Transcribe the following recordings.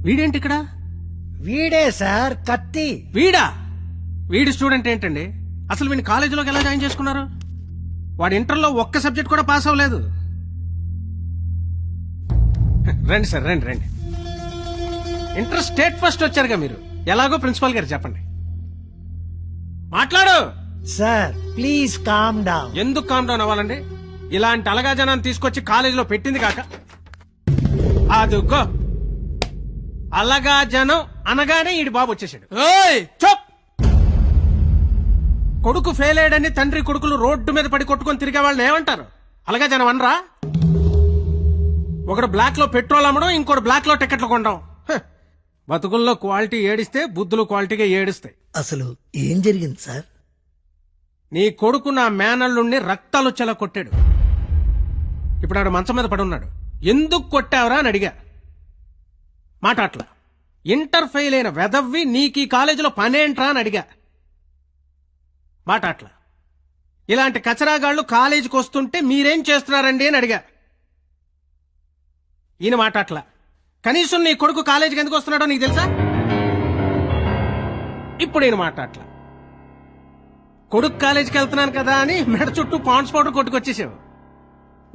వీడేంటి ఇక్కడ? వీడే సార్ కత్తి. వీడా? వీడి స్టూడెంట్ ఏంటండి? అసలు వీడిని కాలేజీలోకి ఎలా జాయిన్ చేసుకున్నారు? వాడి ఇంటర్లో ఒక్క సబ్జెక్ట్ కూడా పాస్ అవ్వలేదు. రండి సార్, రండి రండి. ఇంటర్ స్టేట్ ఫస్ట్ వచ్చారుగా మీరు. ఎలాగో ప్రిన్సిపాల్ గారు చెప్పండి. మాట్లాడు సార్ ప్లీజ్ కామ్ డౌన్. ఎందుకు కామ్ డౌన్ అవ్వాలండి? ఇలాంటి అలగా జనాన్ని తీసుకొచ్చి కాలేజీలో పెట్టింది కాక అదుగో అలగా జనం అనగానే ఈడి బాబు వచ్చేసాడు. చప్! కొడుకు ఫెయిల్ అయ్యాడని తండ్రి కొడుకులు రోడ్డు మీద పడి కొట్టుకొని తిరిగే వాళ్ళని ఏమంటారు? అలగా జనం అనరా? ఒకడు బ్లాక్ లో పెట్రోల్ అమ్మడం, ఇంకోటి బ్లాక్ లో టికెట్లు కొనడం. బతుకుల్లో క్వాలిటీ ఏడిస్తే బుద్ధులు క్వాలిటీగా ఏడుస్తాయి. అసలు ఏం జరిగింది సార్? నీ కొడుకు నా మేనల్లుణ్ణి రక్తాలు వచ్చేలా కొట్టాడు. ఇప్పుడు ఆడు మంచం మీద పడి ఉన్నాడు. ఎందుకు కొట్టావరా అని అడిగా. మాట్లాడలా. ఇంటర్ ఫెయిల్ అయిన వెదవ్వి నీకు ఈ కాలేజీలో పనేంట్రా అని అడిగా. మాట్లాడలా. ఇలాంటి కచరాగాళ్లు కాలేజీకి వస్తుంటే మీరేం చేస్తున్నారండి అని అడిగా. ఈయన మాట్లాడలా. కనీసం నీ కొడుకు కాలేజీకి ఎందుకు వస్తున్నాడో నీకు తెలుసా? ఇప్పుడు ఈయన మాట్లాడలా. కొడుకు కాలేజీకి వెళ్తున్నాను కదా అని మెడ చుట్టూ పాండ్స్ పౌడర్ కొట్టుకొచ్చేసావు.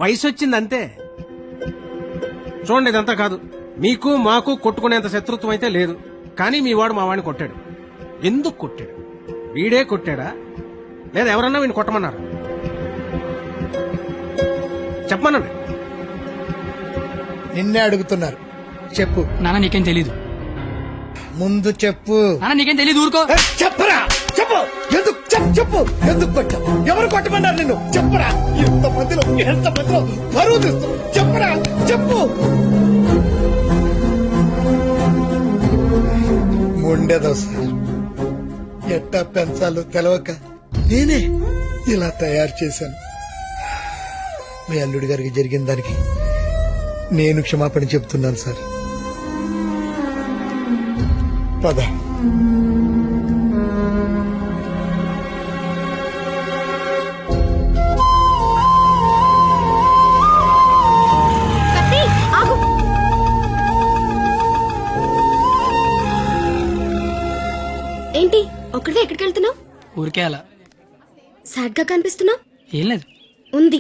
వయసు వచ్చింది అంతే. చూడండి, ఇదంతా కాదు. మీకు మాకు కొట్టుకునేంత శత్రుత్వం అయితే లేదు. కానీ మీ వాడు మా వాడిని కొట్టాడు. ఎందుకు కొట్టాడు? వీడే కొట్టాడా లేదా ఎవరన్నా వీడిని కొట్టమన్నారు? చెప్పమనండి. నిన్నే అడుగుతున్నారు, చెప్పు. నాన్న నీకేం తెలీదు. ముందు చెప్పు. నాన్న నీకేం తెలీదు, ఊరుకో. చెప్పరా, చెప్పు. ఎందుకు చెప్పు. ఎందుకు కొట్టావు? ఎవరు కొట్టమన్నారు నిన్ను? చెప్పరా. ఎంత మందిలో బరువు తీస్తూ చెప్పరా, చెప్పు. ఉండేదో సార్, ఎట్టా పెంచాలో తెలవక నేనే ఇలా తయారు చేశాను. మీ అల్లుడి గారికి జరిగిన దానికి నేను క్షమాపణ చెప్తున్నాను సార్. పద. ఏంటి ఒక్కడే ఎక్కడికి వెళ్తున్నావు? ఊరికే అలా. సాడ్ గా కనిపిస్తున్నావు. ఏం లేదు. ఉంది.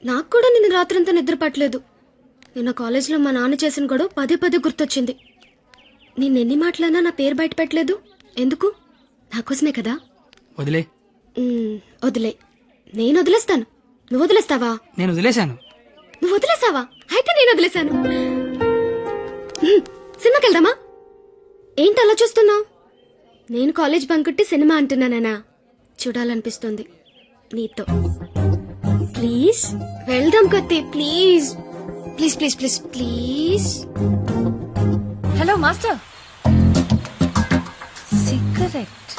నాకు కూడా నిన్న రాత్రంతా నిద్ర పట్టలేదు. నిన్న కాలేజీలో మా నాన్న చేసిన గొడవ పదే పదే గుర్తొచ్చింది. నిన్నెన్ని మాటలన్నా నా పేరు బయట పెట్టలేదు. ఎందుకు? నాకోసమే కదా. వదిలే. వదిలే. నేను వదిలేస్తాను. నువ్వు వదిలేస్తావా? నేను వదిలేశాను. నువ్వు వదిలేసావా? అయితే నేను వదిలేశాను. సినిమాకి వెళ్దామా? ఏంటి అలా చూస్తున్నావు? నేను కాలేజ్ బంకొట్టి సినిమా అంటున్నానా? చూడాలనిపిస్తుంది నీతో. ప్లీజ్ వెళ్దాం కత్తి. Please please please please please. Hello master. Cigarette.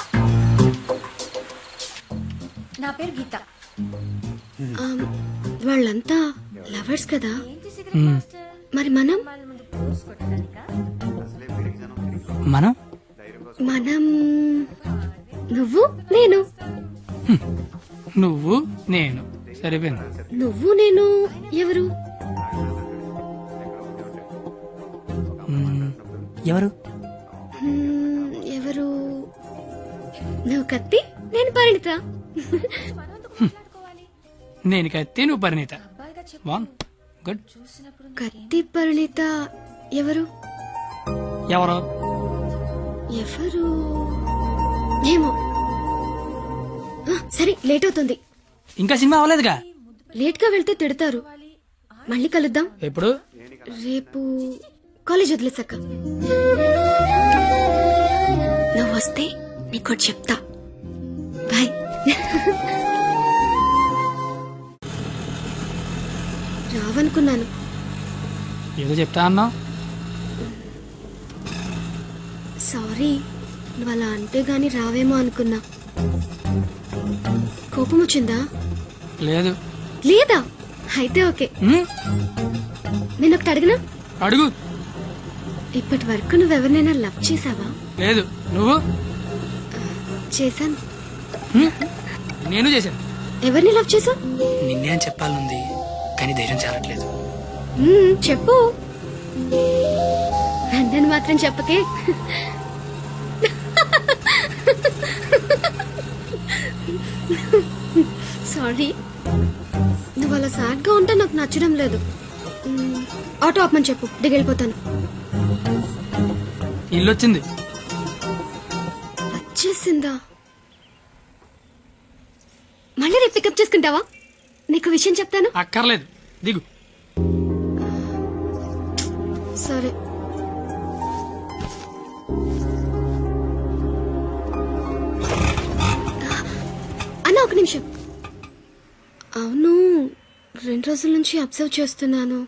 నా పేరు గీత. వాళ్ళంతా లవర్స్ కదా, మరి మనం మనం మనం నువ్వు నేను. నువ్వు నేను సరిపోయింది. నువ్వు నేను ఎవరు? ఎవరు? ఎవరు? నువ్వు కత్తి, నేను పరిణిత. నేను కత్తి, నువ్వు పరిణీత. గుడ్. కత్తి పరిణిత ఎవరు? ఎవరు? ఎవరు ఏమో. సరే, లేట్ అవుతుంది. ఇంకా సినిమా అవ్వలేదుగా. లేట్ గా వెళ్తే తిడతారు. మళ్ళీ కలుద్దాం. ఎప్పుడు? రేపు కాలేజ్ వదిలేసాక. నువ్వు వస్తే నీకు చెప్తా. బాయ్. రావనుకున్నాను. ఏదో చెప్తా అన్నా. సారీ, నువ్వు అలా అంటే గాని రావేమో అనుకున్నా. కోపం వచ్చిందా? లేదు. లేదా? అయితే ఓకే. నేను ఒకటి అడిగినా? అడుగు. ఇప్పటి వరకు నువ్వెవరినైనా లవ్ చేసావా? లేదు. నువ్వు? చేశాను. నేను చేశాను. ఎవరిని లవ్ చేసావు? నిన్నే అని చెప్పాలనుంది, కానీ ధైర్యం చాలట్లేదు. చెప్పు. ఫ్రెండ్ అని మాత్రం చెప్పకే. సారీ, నువ్వు అలా సాడ్ గా ఉంటే నాకు నచ్చడం లేదు. ఆటో ఆపమని చెప్పు, దిగెళ్ళిపోతాను. ఇల్లు వచ్చింది. వచ్చేసిందా? మళ్ళీ రేపు పికప్ చేసుకుంటావా? నీకు విషయం చెప్తాను. అక్కర్లేదు, దిగు. సరే. అన్న ఒక నిమిషం. అవును, 2 రోజుల నుంచి అబ్జర్వ్ చేస్తున్నాను.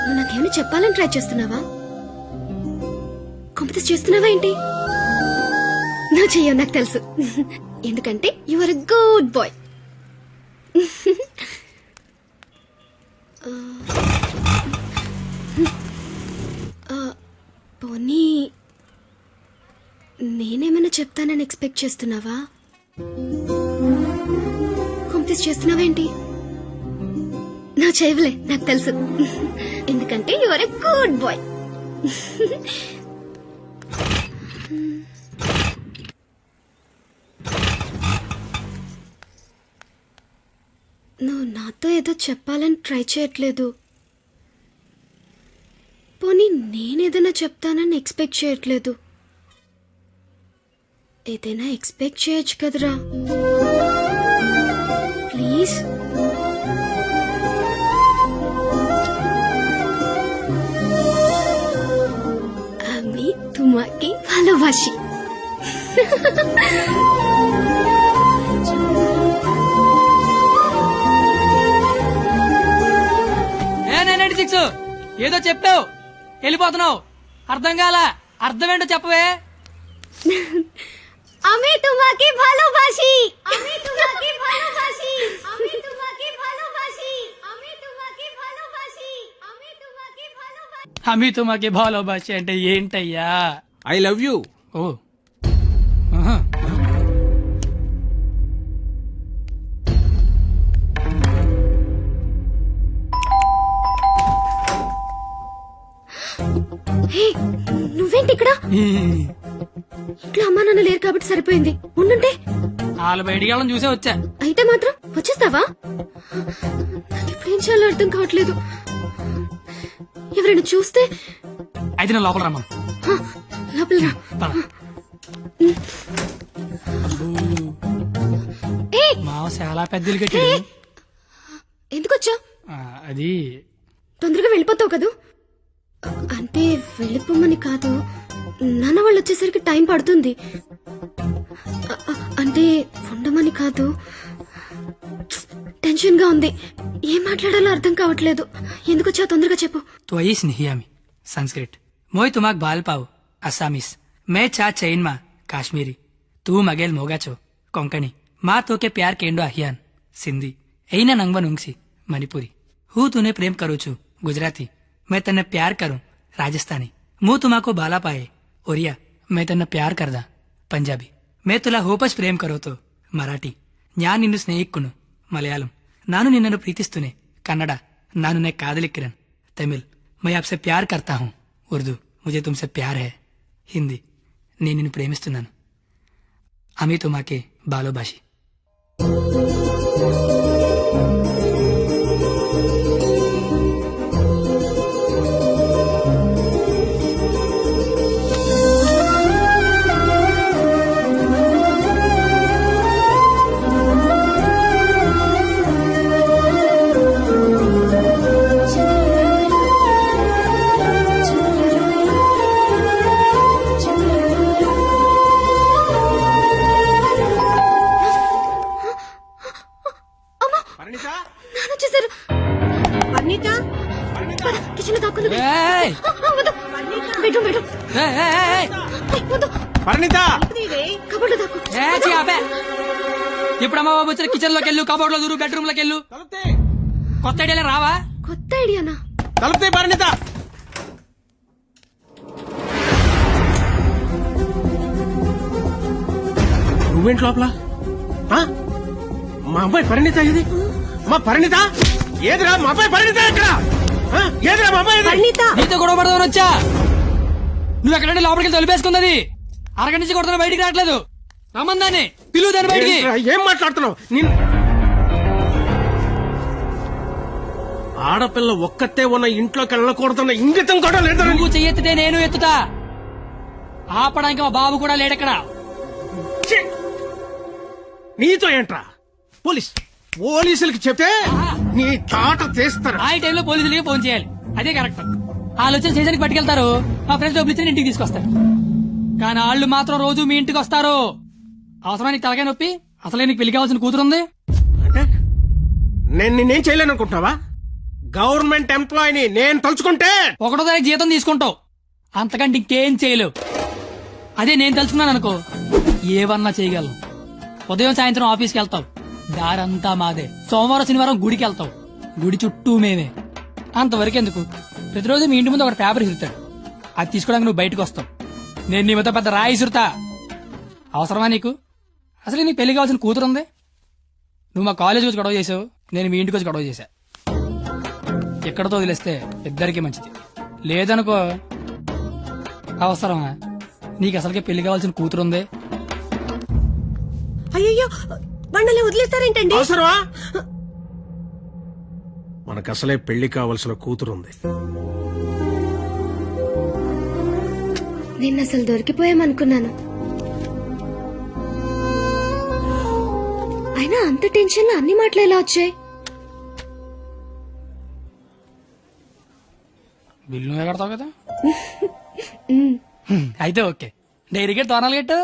నువ్వు నాకేమైనా చెప్పాలని ట్రై చేస్తున్నావా? కాంపిటీస్ చేస్తున్నావా ఏంటి? నువ్వు చెయ్యవు, నాకు తెలుసు. ఎందుకంటే you are a good boy. పోనీ నేనేమైనా చెప్తానని ఎక్స్పెక్ట్ చేస్తున్నావా? కాంపిటీస్ చేస్తున్నావేంటి? నా చేయవులే, నాకు తెలుసు. ఎందుకంటే you are a good boy. నువ్వు నాతో ఏదో చెప్పాలని ట్రై చేయట్లేదు. పోనీ నేనేదైనా చెప్తానని ఎక్స్పెక్ట్ చేయట్లేదు. ఏదైనా ఎక్స్పెక్ట్ చేయొచ్చు కదరా, ప్లీజ్. আমি তোমাকে ভালোবাসি. ఏ 996 ఏదో చెప్పావు, వెళ్ళిపోతున్నావు. అర్థం కాల, అర్థం ఏంటో చెప్పవే. আমি তোমাকে ভালোবাসি. আমি তোমাকে ভালোবাসি. আমি তোমাকে ভালোবাসি. আমি তোমাকে ভালোবাসি. আমি তোমাকে ভালোবাসি. హమీ తుమాకి భాలోబాషి అంటే ఏంటయ్యా? I love you. ఓ ఆహా. హే, నువ్వేంటి ఇక్కడ? ఇంట్లో అమ్మా నాన్న లేరు కాబట్టి సరిపోయింది. ఉండుంటే వాళ్ళ బయటికి వెళ్ళడం చూసే వచ్చా. అయితే మాత్రం వచ్చేస్తావా? నాకు ఇప్పుడేం చేయాలో అర్థం కావట్లేదు. ఎవరైనా చూస్తే? అయితే నేను లోపల రమ్మను. హ, లోపల రా. పద. ఏ, మావ చాలా పెద్దలు కట్టాడు. ఎందుకొచ్చా? అది తొందరగా వెళ్ళిపోతావు కదూ? అంటే వెళ్ళిపోమని కాదు, నాన్న వాళ్ళు వచ్చేసరికి టైం పడుతుంది. అంటే ఉండమని కాదు, టెన్షన్ గా ఉంది. ఏం మాట్లాడాలో అర్థం కావట్లేదు. ఎందుకొచ్చా తొందరగా చెప్పు. तो आइस नहीं आमी संस्कृत मोय तुमाक बाल पाव असामीस मैं चा चैन मा काश्मीरी तू मगेल मोगाचो कोंकणी माँ तो के प्यार केंडो अहियान सिंधी ऐना नंगवन उंगसी मणिपुरी हूँ तूने प्रेम करू छू गुजराती मैं तन्ने प्यार करूं राजस्थानी मुँह तुमाको बाला पाए ओरिया मैं तन्ने प्यार करदा पंजाबी मैं तुला होपस प्रेम करो तो मराठी न्यान निन्नु स्नेहिक्कुनु मलयालम नानु निन्ननु प्रीतिस्तुने कन्नड नानु ने कादलिक्किरन तमिल मैं आपसे प्यार करता हूँ उर्दू मुझे तुमसे प्यार है हिंदी నేను నిన్ను ప్రేమిస్తున్నాను అమీ తుమాకే బాలోబాషి పరిణిత, నాన్న వచ్చేసారు. అనిత కిచెన్ దాక్కుని ఏయ్! Bedroom bedroom. ఏయ్, ఏయ్, ఏయ్! వద్దు, పరిణిత, కబోర్డ్ దాక్కు. ఏయ్, చీ, ఆపే. ఇప్పుడు అమ్మ బాబు వచ్చిన కిచెన్ లోకి వెళ్ళు కబోర్డ్ లో దూరు బెడ్రూమ్ లోకి వెళ్ళు తలుపుతే, కొత్త ఐడియాలే రావా కొత్త ఐడియానా? తలుపుతే పరిణిత. నువ్వేంటి లోపల? ఆ? మా అమ్మాయి పరిణిత ఇది? మా పరిణిత ఏదిరా? మా అమ్మాయి పరిణిత ఎక్కడ? ఆ? ఏదిరా మా అమ్మాయి ఏది? నీతో గొడవ పడదామని వచ్చా. నువ్వు ఎక్కడంటే లోపలికి తొలిపేసుకున్నది. అరగంట నుంచి కొడుతున్నా బయటికి రావట్లేదు. రమ్మందాన్ని పిలువు దాన్ని బయటికి. ఏంట్రా, ఏం మాట్లాడుతున్నావు ఆడపిల్ల ఒక్కతే ఉన్న ఇంట్లోకి వెళ్ళకూడదన్న ఇంగితం కూడా లేదా నువ్వు చెయ్యెత్తితే నేను ఎత్తుతా. ఆపడానికి మా బాబు కూడా లేడక్కడ. ఛీ! నీతో ఏంట్రా పోలీసులకి చెప్తే నీ తాట తీస్తారు. ఆ టైంలో పోలీసులకి ఫోన్ చేయాలి. అదే కరెక్ట్. వాళ్ళు వచ్చి స్టేషన్కి పట్టుకెళ్తారు. మా ఫ్రెండ్స్ డబ్బులు ఇచ్చి ఇంటికి తీసుకొస్తారు. కానీ వాళ్ళు మాత్రం రోజు మీ ఇంటికి వస్తారు. అవసరమా నీకు తలకాయ నొప్పి? అసలే నీకు పెళ్లి కావాల్సిన కూతురుంది. అంటే నేను నిన్నేం చేయలేను అనుకుంటున్నావా? గవర్నమెంట్ ఎంప్లాయీని నేను తలుచుకుంటే 1వ తారీఖు జీతం తీసుకుంటావు. అంతకంటే ఇంకేం చేయలేవు. అదే నేను తలుచుకున్నాను అనుకో, ఏవన్నా చేయగలను. ఉదయం సాయంత్రం ఆఫీస్కి వెళ్తావు. దారంతా మాదే. సోమవారం శనివారం గుడికి వెళ్తావు. గుడి చుట్టూ మేమే. అంతవరకు ఎందుకు, ప్రతిరోజు మీ ఇంటి ముందు ఒక పేపర్ ఇసురుతాడు. అది తీసుకోవడానికి నువ్వు బయటకు వస్తావు. నేను నీ మీద పెద్ద రాయి ఇసురుతా. అవసరమా నీకు? అసలు నీకు పెళ్లి కావాల్సిన కూతురుంది. నువ్వు మా కాలేజ్ వచ్చి గొడవ చేసావు, నేను మీ ఇంటికి వచ్చి గొడవ చేశా. ఎక్కడతో వదిలేస్తే ఇద్దరికి మంచిది. లేదనుకో, అవసరమా? నీకు అసలుకే పెళ్లి కావాల్సిన కూతురుంది. అయ్యో బండలే వదిలేస్తారేంటండి? అవసరమా? మనకు అసలే పెళ్లి కావలసిన కూతురుంది. నేను అసలు దొరికిపోయామనుకున్నాను. అయినా అంత టెన్షన్ అన్ని మాటలు ఎలా వచ్చాయి? బిల్లు నువ్వే కడతావు కదా. అయితే ఓకే. డైరీ గేట్ తోనాలు గట్టు.